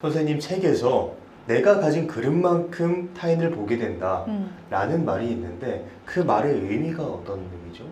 선생님 책에서 내가 가진 그릇만큼 타인을 보게 된다 라는 말이 있는데 그 말의 의미가 어떤 의미죠?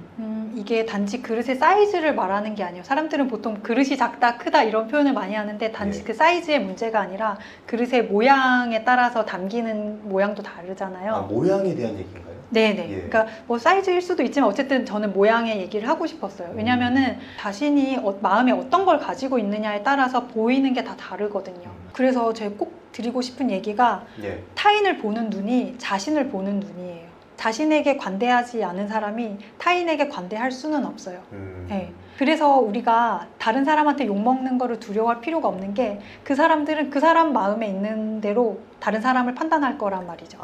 이게 단지 그릇의 사이즈를 말하는 게 아니에요. 사람들은 보통 그릇이 작다, 크다 이런 표현을 많이 하는데 단지 그 사이즈의 문제가 아니라 그릇의 모양에 따라서 담기는 모양도 다르잖아요. 아, 모양에 대한 얘기인가요? 네네. 예. 그러니까 뭐 사이즈일 수도 있지만 어쨌든 저는 모양의 얘기를 하고 싶었어요. 왜냐면은 자신이 마음에 어떤 걸 가지고 있느냐에 따라서 보이는 게 다 다르거든요. 그래서 제가 꼭 드리고 싶은 얘기가 예. 타인을 보는 눈이 자신을 보는 눈이에요. 자신에게 관대하지 않은 사람이 타인에게 관대할 수는 없어요. 네. 그래서 우리가 다른 사람한테 욕먹는 거를 두려워할 필요가 없는 게 그 사람들은 그 사람 마음에 있는 대로 다른 사람을 판단할 거란 말이죠.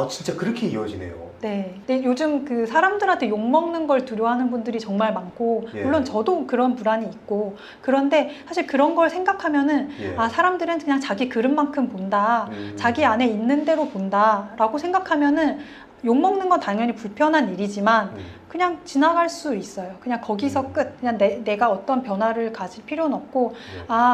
진짜 그렇게 이어지네요. 네. 근데 요즘 그 사람들한테 욕먹는 걸 두려워하는 분들이 정말 많고, 예. 물론 저도 그런 불안이 있고, 그런데 사실 그런 걸 생각하면은, 예. 사람들은 그냥 자기 그릇만큼 본다. 자기 안에 있는 대로 본다. 라고 생각하면은, 욕먹는 건 당연히 불편한 일이지만, 그냥 지나갈 수 있어요. 그냥 거기서 끝. 그냥 내가 어떤 변화를 가질 필요는 없고,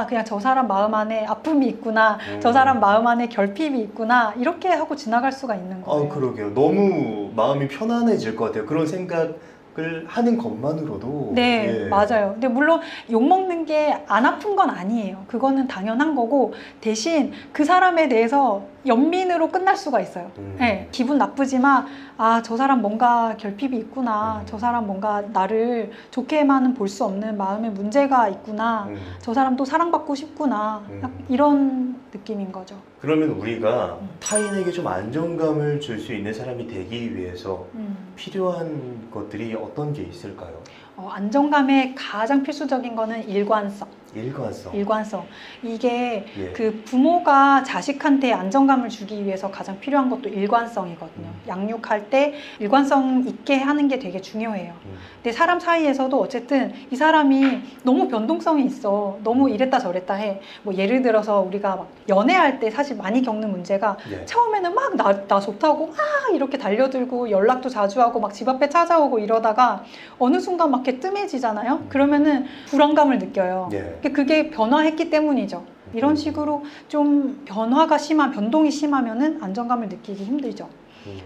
그냥 저 사람 마음 안에 아픔이 있구나. 저 사람 마음 안에 결핍이 있구나. 이렇게 하고 지나갈 수가 있는 거예요. 그러게요. 너무 마음이 편안해질 것 같아요. 그런 생각을 하는 것만으로도. 네, 예. 맞아요. 근데 물론 욕먹는 게 안 아픈 건 아니에요. 그거는 당연한 거고, 대신 그 사람에 대해서 연민으로 끝날 수가 있어요. 네, 기분 나쁘지만 저 사람 뭔가 결핍이 있구나. 저 사람 뭔가 나를 좋게만은 볼 수 없는 마음의 문제가 있구나. 저 사람도 사랑받고 싶구나. 이런 느낌인 거죠. 그러면 우리가 타인에게 좀 안정감을 줄 수 있는 사람이 되기 위해서 필요한 것들이 어떤 게 있을까요? 안정감의 가장 필수적인 거는 일관성. 일관성. 이게 예. 그 부모가 자식한테 안정감을 주기 위해서 가장 필요한 것도 일관성이거든요. 양육할 때 일관성 있게 하는 게 되게 중요해요. 근데 사람 사이에서도 어쨌든 이 사람이 너무 변동성이 있어. 너무 이랬다 저랬다 해. 뭐 예를 들어서 우리가 막 연애할 때 사실 많이 겪는 문제가 예. 처음에는 막 나 좋다고 막 이렇게 달려들고 연락도 자주 하고 막 집 앞에 찾아오고 이러다가 어느 순간 막 이렇게 뜸해지잖아요. 그러면은 불안감을 느껴요. 예. 그게 변화했기 때문이죠. 이런 식으로 좀 변동이 심하면은 안정감을 느끼기 힘들죠.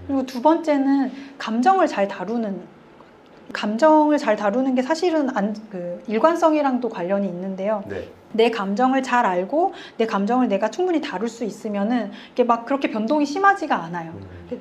그리고 두 번째는 감정을 잘 다루는 게 사실은 일관성이랑도 관련이 있는데요. 네. 내 감정을 잘 알고 내 감정을 내가 충분히 다룰 수 있으면은 이게 막 그렇게 변동이 심하지가 않아요.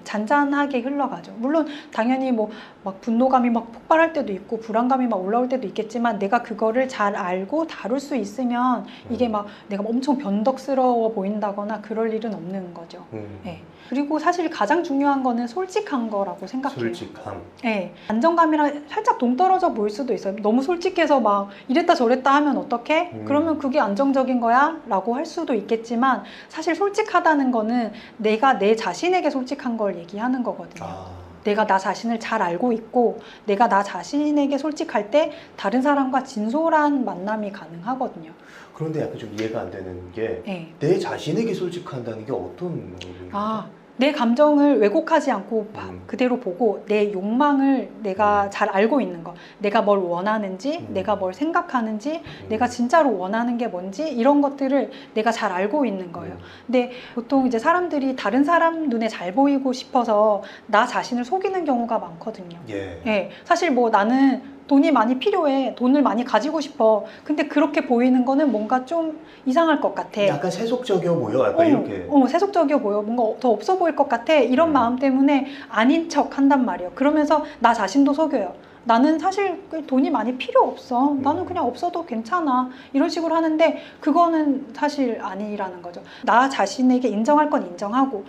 잔잔하게 흘러가죠. 물론 당연히 뭐 막 분노감이 막 폭발할 때도 있고 불안감이 막 올라올 때도 있겠지만 내가 그거를 잘 알고 다룰 수 있으면 이게 막 내가 엄청 변덕스러워 보인다거나 그럴 일은 없는 거죠. 네. 그리고 사실 가장 중요한 거는 솔직한 거라고 생각해요. 솔직함. 네. 안정감이랑 살짝 동떨어져 보일 수도 있어요. 너무 솔직해서 막 이랬다 저랬다 하면 어떡해? 그러면 그게 안정적인 거야? 라고 할 수도 있겠지만 사실 솔직하다는 거는 내가 내 자신에게 솔직한 걸 얘기하는 거거든요. 내가 나 자신을 잘 알고 있고 내가 나 자신에게 솔직할 때 다른 사람과 진솔한 만남이 가능하거든요. 그런데 약간 좀 이해가 안 되는 게 내 네. 자신에게 솔직한다는 게 어떤 의미인가요? 내 감정을 왜곡하지 않고 그대로 보고 내 욕망을 내가 잘 알고 있는 거, 내가 뭘 원하는지, 내가 뭘 생각하는지, 내가 진짜로 원하는 게 뭔지 이런 것들을 내가 잘 알고 있는 거예요. 근데 보통 이제 사람들이 다른 사람 눈에 잘 보이고 싶어서 나 자신을 속이는 경우가 많거든요. 예. 네, 사실 뭐 나는 돈이 많이 필요해, 돈을 많이 가지고 싶어. 근데 그렇게 보이는 거는 뭔가 좀 이상할 것 같아. 약간 세속적이어 보여. 약간 이렇게. 세속적이어 보여. 뭔가 더 없어 보일 것 같아. 이런 마음 때문에 아닌 척 한단 말이에요. 그러면서 나 자신도 속여요. 나는 사실 돈이 많이 필요 없어. 나는 그냥 없어도 괜찮아. 이런 식으로 하는데 그거는 사실 아니라는 거죠. 나 자신에게 인정할 건 인정하고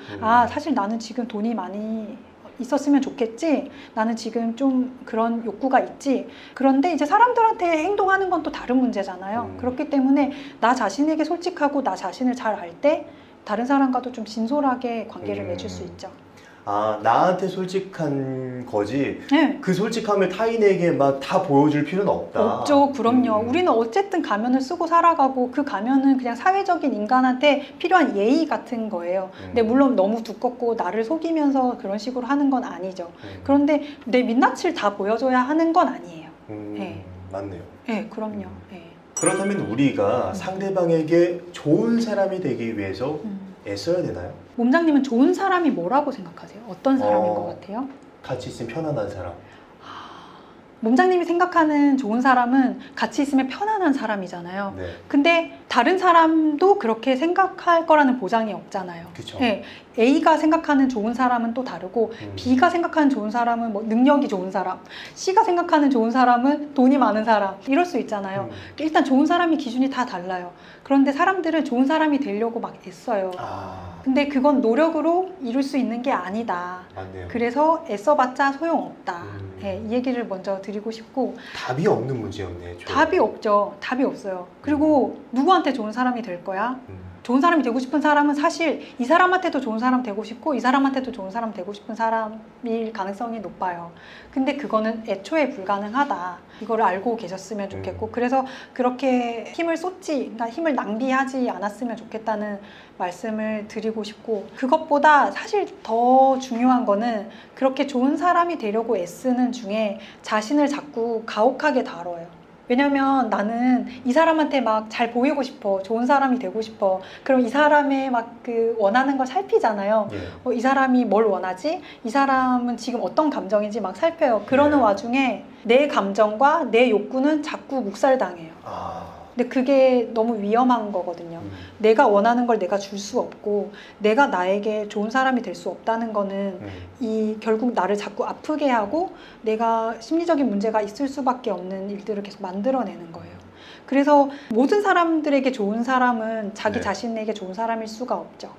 사실 나는 지금 돈이 많이 있었으면 좋겠지. 나는 지금 좀 그런 욕구가 있지. 그런데 이제 사람들한테 행동하는 건 또 다른 문제잖아요. 그렇기 때문에 나 자신에게 솔직하고 나 자신을 잘 알 때 다른 사람과도 좀 진솔하게 관계를 맺을 수 있죠. 나한테 솔직한 거지. 네. 그 솔직함을 타인에게 막 다 보여줄 필요는 없다. 없죠. 그럼요. 우리는 어쨌든 가면을 쓰고 살아가고 그 가면은 그냥 사회적인 인간한테 필요한 예의 같은 거예요. 근데 물론 너무 두껍고 나를 속이면서 그런 식으로 하는 건 아니죠. 그런데 내 민낯을 다 보여줘야 하는 건 아니에요. 네. 맞네요. 네, 그럼요. 네. 그렇다면 우리가 상대방에게 좋은 사람이 되기 위해서 애써야 되나요? 몸장님은 좋은 사람이 뭐라고 생각하세요? 어떤 사람인 것 같아요? 같이 있으면 편안한 사람. 몸장님이 생각하는 좋은 사람은 같이 있으면 편안한 사람이잖아요. 네. 근데 다른 사람도 그렇게 생각할 거라는 보장이 없잖아요. 그쵸. 네, A가 생각하는 좋은 사람은 또 다르고 B가 생각하는 좋은 사람은 뭐 능력이 좋은 사람, C가 생각하는 좋은 사람은 돈이 많은 사람, 이럴 수 있잖아요. 일단 좋은 사람이 기준이 다 달라요. 그런데 사람들은 좋은 사람이 되려고 막 애써요. 근데 그건 노력으로 이룰 수 있는 게 아니다. 맞네요. 그래서 애써봤자 소용없다. 네, 이 얘기를 먼저 드리고 싶고, 답이 없는 문제였네. 답이 없죠. 답이 없어요. 그리고 누구한테 좋은 사람이 될 거야? 좋은 사람이 되고 싶은 사람은 사실 이 사람한테도 좋은 사람 되고 싶고 이 사람한테도 좋은 사람 되고 싶은 사람일 가능성이 높아요. 근데 그거는 애초에 불가능하다. 이거를 알고 계셨으면 좋겠고, 그래서 그렇게 힘을 쏟지, 그러니까 힘을 낭비하지 않았으면 좋겠다는 말씀을 드리고 싶고, 그것보다 사실 더 중요한 거는 그렇게 좋은 사람이 되려고 애쓰는 중에 자신을 자꾸 가혹하게 다뤄요. 왜냐면 나는 이 사람한테 막 잘 보이고 싶어, 좋은 사람이 되고 싶어. 그럼 이 사람의 막 그 원하는 걸 살피잖아요. 예. 이 사람이 뭘 원하지? 이 사람은 지금 어떤 감정인지 막 살펴요. 그러는 네. 와중에 내 감정과 내 욕구는 자꾸 묵살당해요. 근데 그게 너무 위험한 거거든요. 내가 원하는 걸 내가 줄 수 없고 내가 나에게 좋은 사람이 될 수 없다는 거는 이 결국 나를 자꾸 아프게 하고 내가 심리적인 문제가 있을 수밖에 없는 일들을 계속 만들어내는 거예요. 그래서 모든 사람들에게 좋은 사람은 자기 네. 자신에게 좋은 사람일 수가 없죠.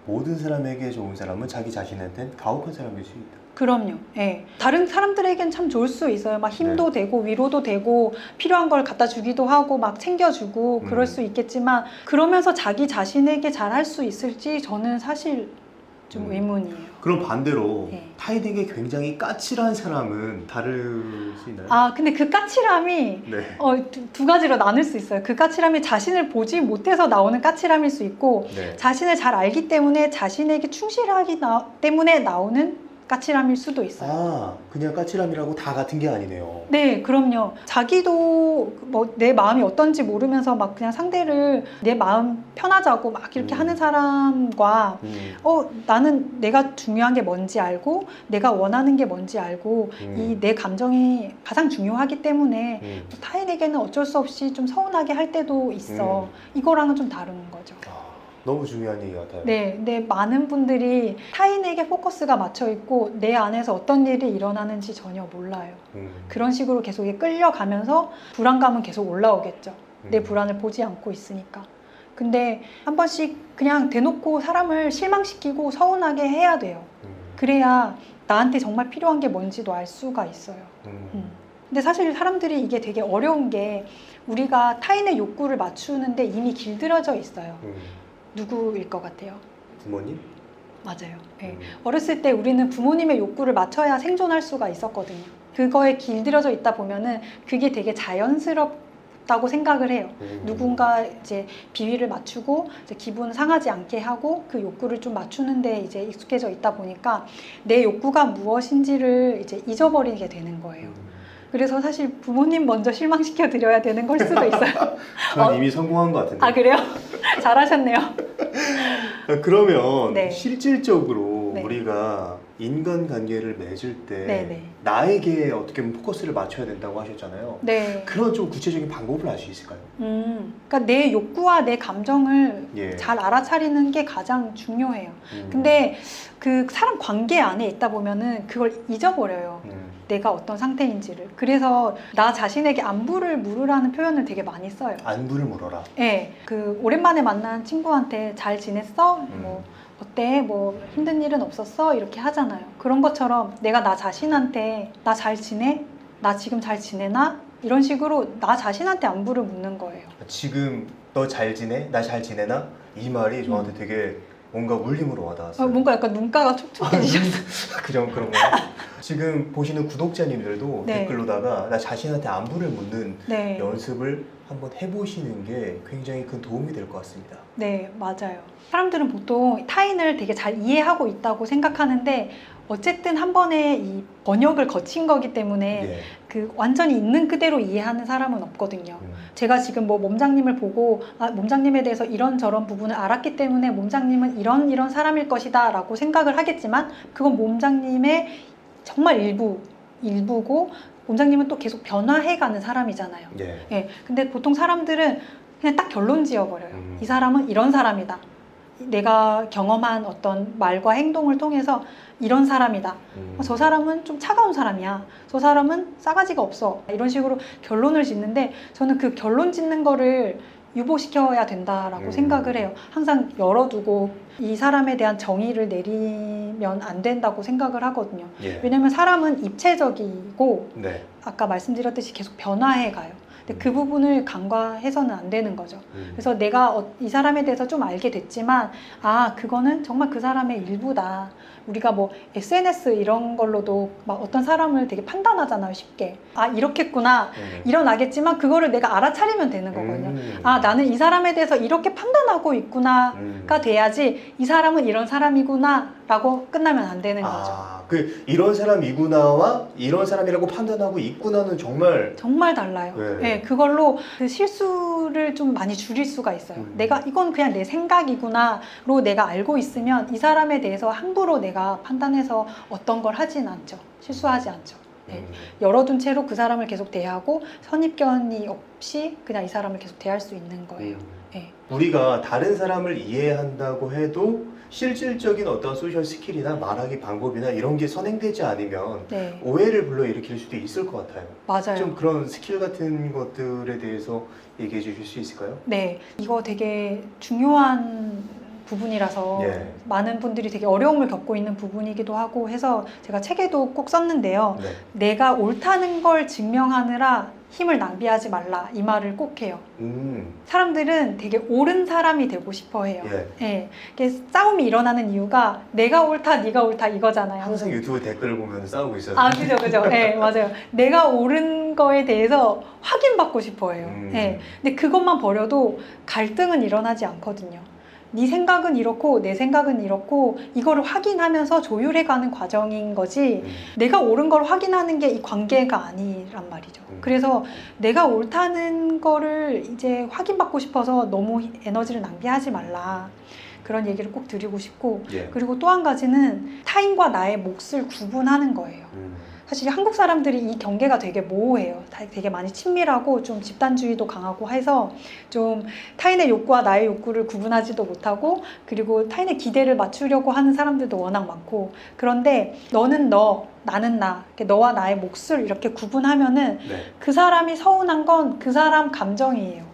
모든 사람에게 좋은 사람은 자기 자신한테는 가혹한 사람일 수 있다. 그럼요. 예. 다른 사람들에겐 참 좋을 수 있어요. 막 힘도 되고 위로도 되고 필요한 걸 갖다 주기도 하고 막 챙겨주고 그럴 수 있겠지만, 그러면서 자기 자신에게 잘할 수 있을지 저는 사실 좀 의문이에요. 그럼 반대로 네. 타인에게 굉장히 까칠한 사람은 다를 수 있나요? 근데 그 까칠함이 네. 두 가지로 나눌 수 있어요. 그 까칠함이 자신을 보지 못해서 나오는 까칠함일 수 있고, 네. 자신을 잘 알기 때문에 자신에게 충실하기 때문에 나오는 까칠함일 수도 있어요. 그냥 까칠함이라고 다 같은 게 아니네요. 네, 그럼요. 자기도 뭐 내 마음이 어떤지 모르면서 막 그냥 상대를 내 마음 편하자고 막 이렇게 하는 사람과 나는 내가 중요한 게 뭔지 알고 내가 원하는 게 뭔지 알고 이 내 감정이 가장 중요하기 때문에 타인에게는 어쩔 수 없이 좀 서운하게 할 때도 있어. 이거랑은 좀 다른 거죠. 너무 중요한 얘기 같아요. 네, 근데 많은 분들이 타인에게 포커스가 맞춰 있고 내 안에서 어떤 일이 일어나는지 전혀 몰라요. 그런 식으로 계속 끌려가면서 불안감은 계속 올라오겠죠. 내 불안을 보지 않고 있으니까. 근데 한 번씩 그냥 대놓고 사람을 실망시키고 서운하게 해야 돼요. 그래야 나한테 정말 필요한 게 뭔지도 알 수가 있어요. 근데 사실 사람들이 이게 되게 어려운 게, 우리가 타인의 욕구를 맞추는데 이미 길들여져 있어요. 누구일 것 같아요? 부모님? 맞아요. 네. 어렸을 때 우리는 부모님의 욕구를 맞춰야 생존할 수가 있었거든요. 그거에 길들여져 있다 보면은 그게 되게 자연스럽다고 생각을 해요. 누군가 이제 비위를 맞추고 이제 기분 상하지 않게 하고 그 욕구를 좀 맞추는데 이제 익숙해져 있다 보니까 내 욕구가 무엇인지를 이제 잊어버리게 되는 거예요. 그래서 사실 부모님 먼저 실망시켜 드려야 되는 걸 수도 있어요. 전 이미 성공한 것 같은데. 그래요? 잘하셨네요. 그러면 네. 실질적으로 네. 우리가 인간관계를 맺을 때 네네. 나에게 어떻게 보면 포커스를 맞춰야 된다고 하셨잖아요. 네. 그런 좀 구체적인 방법을 알 수 있을까요? 그러니까 내 욕구와 내 감정을 예. 잘 알아차리는 게 가장 중요해요. 근데 그 사람 관계 안에 있다 보면은 그걸 잊어버려요. 내가 어떤 상태인지를. 그래서 나 자신에게 안부를 물으라는 표현을 되게 많이 써요. 안부를 물어라. 네, 그 오랜만에 만난 친구한테 잘 지냈어? 뭐 어때? 뭐 힘든 일은 없었어? 이렇게 하잖아요. 그런 것처럼 내가 나 자신한테 나 잘 지내? 나 지금 잘 지내나? 이런 식으로 나 자신한테 안부를 묻는 거예요. 지금 너 잘 지내? 나 잘 지내나? 이 말이 저한테 되게 뭔가 울림으로 와닿았어요. 뭔가 약간 눈가가 촉촉해지셨어요. 그런 건가요? 지금 보시는 구독자님들도 네. 댓글로다가 나 자신한테 안부를 묻는 네. 연습을 한번 해보시는 게 굉장히 큰 도움이 될 것 같습니다. 네, 맞아요. 사람들은 보통 타인을 되게 잘 이해하고 있다고 생각하는데 어쨌든 한 번에 이 번역을 거친 거기 때문에 예. 그 완전히 있는 그대로 이해하는 사람은 없거든요. 제가 지금 뭐 몸장님을 보고 몸장님에 대해서 이런저런 부분을 알았기 때문에 몸장님은 이런 사람일 것이다 라고 생각을 하겠지만 그건 몸장님의 정말 일부고 몸장님은 또 계속 변화해가는 사람이잖아요. 예. 예, 근데 보통 사람들은 그냥 딱 결론 지어버려요. 이 사람은 이런 사람이다. 내가 경험한 어떤 말과 행동을 통해서 이런 사람이다. 저 사람은 좀 차가운 사람이야. 저 사람은 싸가지가 없어. 이런 식으로 결론을 짓는데 저는 그 결론 짓는 거를 유보시켜야 된다라고 생각을 해요. 항상 열어두고 이 사람에 대한 정의를 내리면 안 된다고 생각을 하거든요. 예. 왜냐면 사람은 입체적이고 네. 아까 말씀드렸듯이 계속 변화해 가요. 근데 그 부분을 간과해서는 안 되는 거죠. 그래서 내가 이 사람에 대해서 좀 알게 됐지만 그거는 정말 그 사람의 일부다. 우리가 뭐 SNS 이런 걸로도 막 어떤 사람을 되게 판단하잖아요, 쉽게. 이렇겠구나. 일어나겠지만 그거를 내가 알아차리면 되는 거거든요. 나는 이 사람에 대해서 이렇게 판단하고 있구나가 돼야지 이 사람은 이런 사람이구나 라고 끝나면 안 되는 거죠. 이런 사람이구나와 이런 사람이라고 판단하고 있구나는 정말 달라요. 네. 네, 그걸로 그 실수를 좀 많이 줄일 수가 있어요. 이건 그냥 내 생각이구나로 내가 알고 있으면 이 사람에 대해서 함부로 내가 판단해서 어떤 걸 하진 않죠. 실수하지 않죠. 네. 열어둔 채로 그 사람을 계속 대하고 선입견이 없이 그냥 이 사람을 계속 대할 수 있는 거예요. 네. 우리가 다른 사람을 이해한다고 해도 실질적인 어떤 소셜 스킬이나 말하기 방법이나 이런 게 선행되지 않으면 네. 오해를 불러일으킬 수도 있을 것 같아요. 맞아요. 좀 그런 스킬 같은 것들에 대해서 얘기해 주실 수 있을까요? 네, 이거 되게 중요한 부분이라서 예. 많은 분들이 되게 어려움을 겪고 있는 부분이기도 하고 해서 제가 책에도 꼭 썼는데요. 네. 내가 옳다는 걸 증명하느라 힘을 낭비하지 말라 이 말을 꼭 해요. 사람들은 되게 옳은 사람이 되고 싶어 해요. 예. 이게 싸움이 일어나는 이유가 내가 옳다, 네가 옳다 이거잖아요. 항상 유튜브 댓글을 보면 싸우고 있어요. 그죠. 네, 맞아요. 내가 옳은 거에 대해서 확인받고 싶어 해요. 네. 근데 그것만 버려도 갈등은 일어나지 않거든요. 네 생각은 이렇고 내 생각은 이렇고 이거를 확인하면서 조율해가는 과정인 거지 내가 옳은 걸 확인하는 게 이 관계가 아니란 말이죠. 그래서 내가 옳다는 거를 이제 확인받고 싶어서 너무 에너지를 낭비하지 말라. 그런 얘기를 꼭 드리고 싶고 그리고 또 한 가지는 타인과 나의 몫을 구분하는 거예요. 사실 한국 사람들이 이 경계가 되게 모호해요. 되게 많이 친밀하고 좀 집단주의도 강하고 해서 좀 타인의 욕구와 나의 욕구를 구분하지도 못하고 그리고 타인의 기대를 맞추려고 하는 사람들도 워낙 많고 그런데 너는 너, 나는 나, 이렇게 너와 나의 몫을 이렇게 구분하면은 그 사람이 서운한 건 그 사람 감정이에요.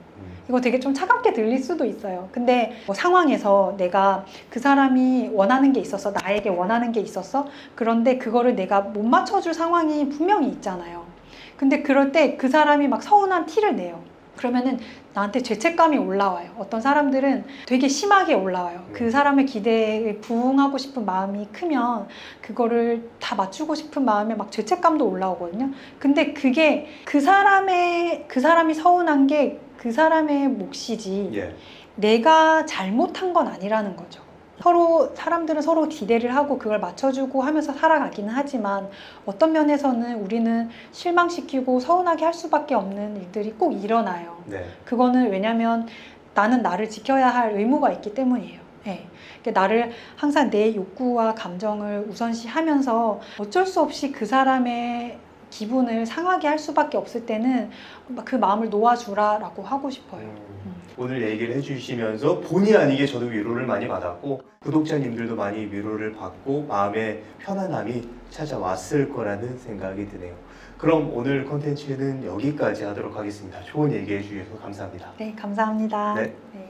이거 되게 좀 차갑게 들릴 수도 있어요. 근데 뭐 상황에서 내가 그 사람이 원하는 게 있었어. 나에게 원하는 게 있었어. 그런데 그거를 내가 못 맞춰줄 상황이 분명히 있잖아요. 근데 그럴 때 그 사람이 막 서운한 티를 내요. 그러면은 나한테 죄책감이 올라와요. 어떤 사람들은 되게 심하게 올라와요. 그 사람의 기대에 부응하고 싶은 마음이 크면 그거를 다 맞추고 싶은 마음에 막 죄책감도 올라오거든요. 근데 그게 그 사람이 서운한 게 그 사람의 몫이지 내가 잘못한 건 아니라는 거죠. 사람들은 서로 기대를 하고 그걸 맞춰주고 하면서 살아가기는 하지만 어떤 면에서는 우리는 실망시키고 서운하게 할 수밖에 없는 일들이 꼭 일어나요. 그거는 왜냐면 나는 나를 지켜야 할 의무가 있기 때문이에요. 나를 항상 내 욕구와 감정을 우선시하면서 어쩔 수 없이 그 사람의 기분을 상하게 할 수밖에 없을 때는 그 마음을 놓아주라라고 하고 싶어요. 오늘 얘기를 해주시면서 본의 아니게 저도 위로를 많이 받았고 구독자님들도 많이 위로를 받고 마음의 편안함이 찾아왔을 거라는 생각이 드네요. 그럼 오늘 콘텐츠는 여기까지 하도록 하겠습니다. 좋은 얘기해 주셔서 감사합니다. 네, 감사합니다. 네. 네.